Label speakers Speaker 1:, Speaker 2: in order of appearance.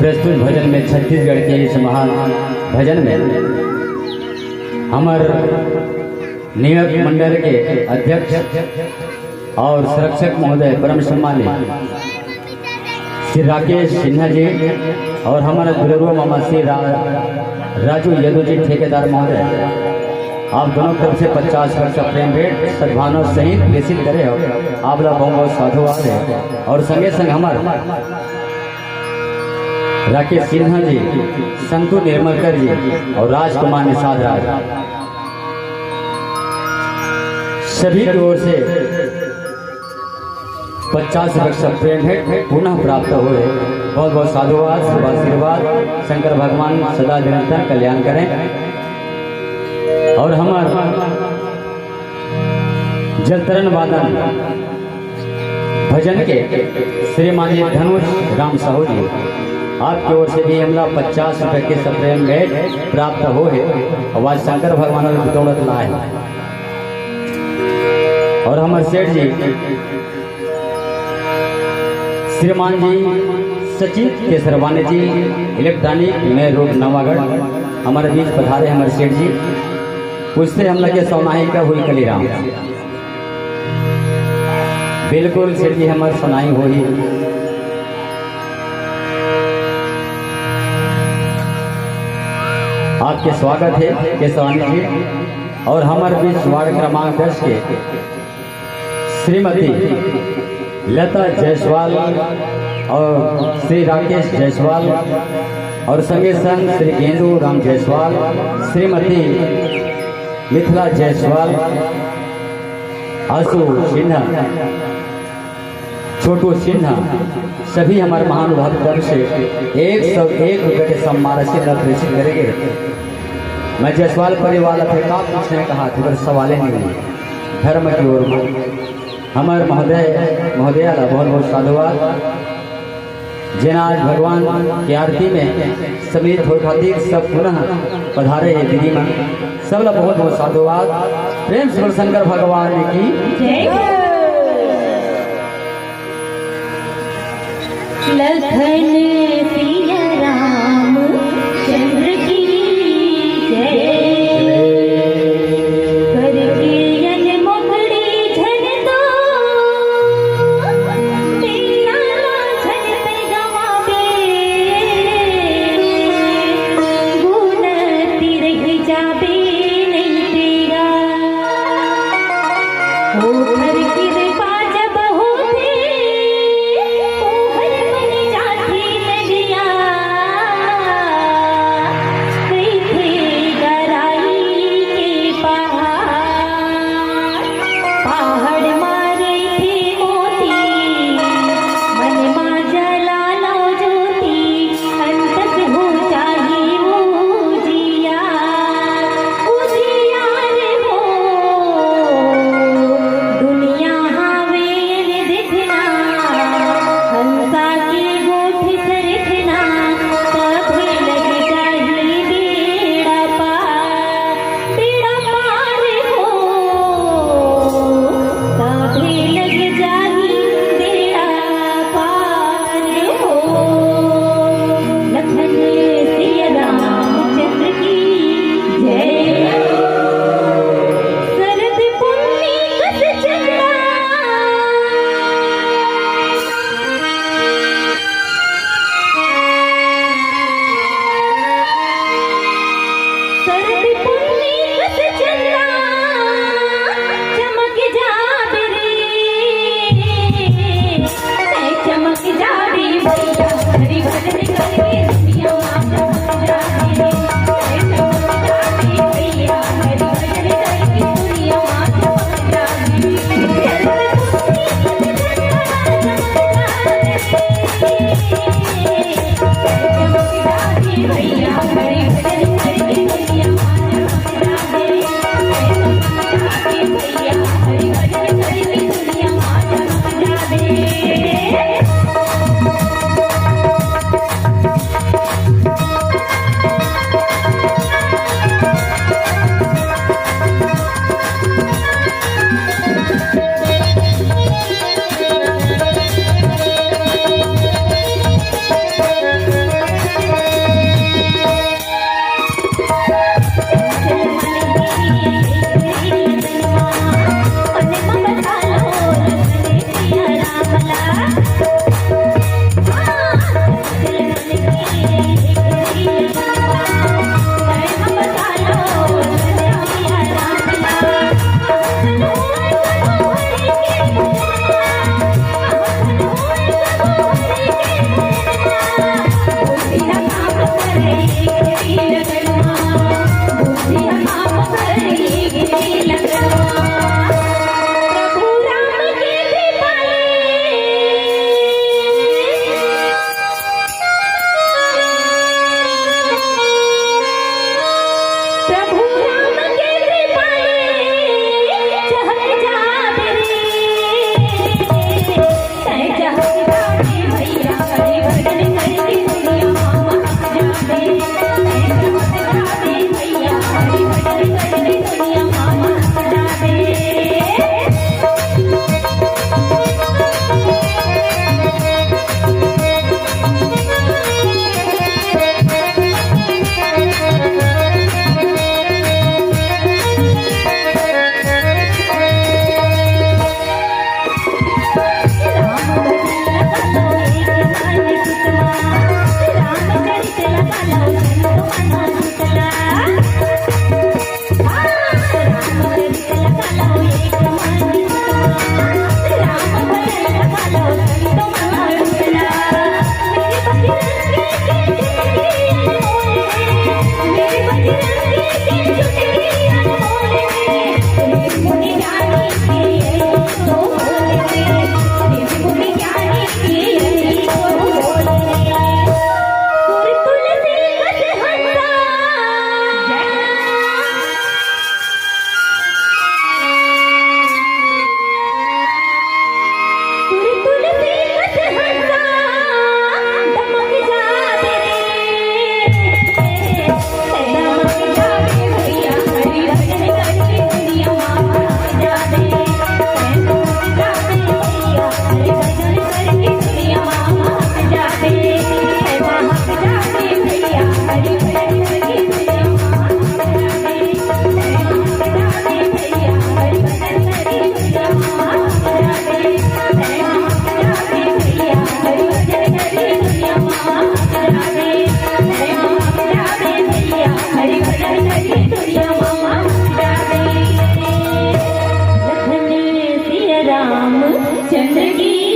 Speaker 1: प्रस्तुत भजन में छत्तीसगढ़ के इस महान भजन में हमार नियत मंडल के अध्यक्ष और संरक्षक महोदय परम सम्मानित श्री राकेश सिन्हा जी और हमारा गुरुदेव मामा श्री राजू यदु जी ठेकेदार महोदय, आप दोनों तरफ से 50 वर्ष का प्रेम भेंट सद्भावना सहित प्रेषित करे हो। आप लोग बहुत बहुत साधुवाद है। और संगे संग हमारे राकेश सिन्हा जी, संतु निर्मलकर जी और राजकुमार निषाद राज, सभी की ओर से 50 वर्ष प्रेम भेंट पुनः प्राप्त हो रहे। बहुत बहुत साधुवाद, आशीर्वाद। शंकर भगवान सदा निरंतर कल्याण करें। और हमार जलतरण वादन भजन के श्रीमान जी धनुष राम साहू जी, आपकी ओर से भी हमला 50 रुपए के प्रेम भेंट प्राप्त हो है। आवाज शंकर भगवान की बदौलत लाए। और हमारे सेठ जी श्रीमान जी सचित केसरवानी जी, इलेक्ट्रॉनिक में रोड नवागढ़, हमारे बीच पधारे हमारे सेठ जी। उससे हम लगे सोनाही का हुई कलीराम, बिल्कुल सेठ जी हमारे सोनाही हो ही। आपके स्वागत है केसरवानी जी। और हमारे बीच वार्ड क्रमांक 10 के श्रीमती लता जायसवाल और श्री राकेश जायसवाल और संगे संग श्री गेंदू राम जायसवाल, श्रीमती मिथिला जायसवाल, आशु सिन्हा, छोटू सिन्हा, सभी हमारे महानुभाव तरफ से 101 रुपये के सम्मान से प्रेषित करेंगे। मैं जायसवाल परिवार अपने का पूछने कहा था, सवाल नहीं हुए धर्म की ओर। हमारे महोदया बहुत बहुत साधुवाद। जिन्हें आज भगवान की आरती में सम्मिलित हो खातिर सब पुनः पधारे है दीदी मां, सब लोग बहुत बहुत साधुवाद। प्रेम से शंकर भगवान की जय।
Speaker 2: लखन सिया राम चंद्र की जय। चंद्र की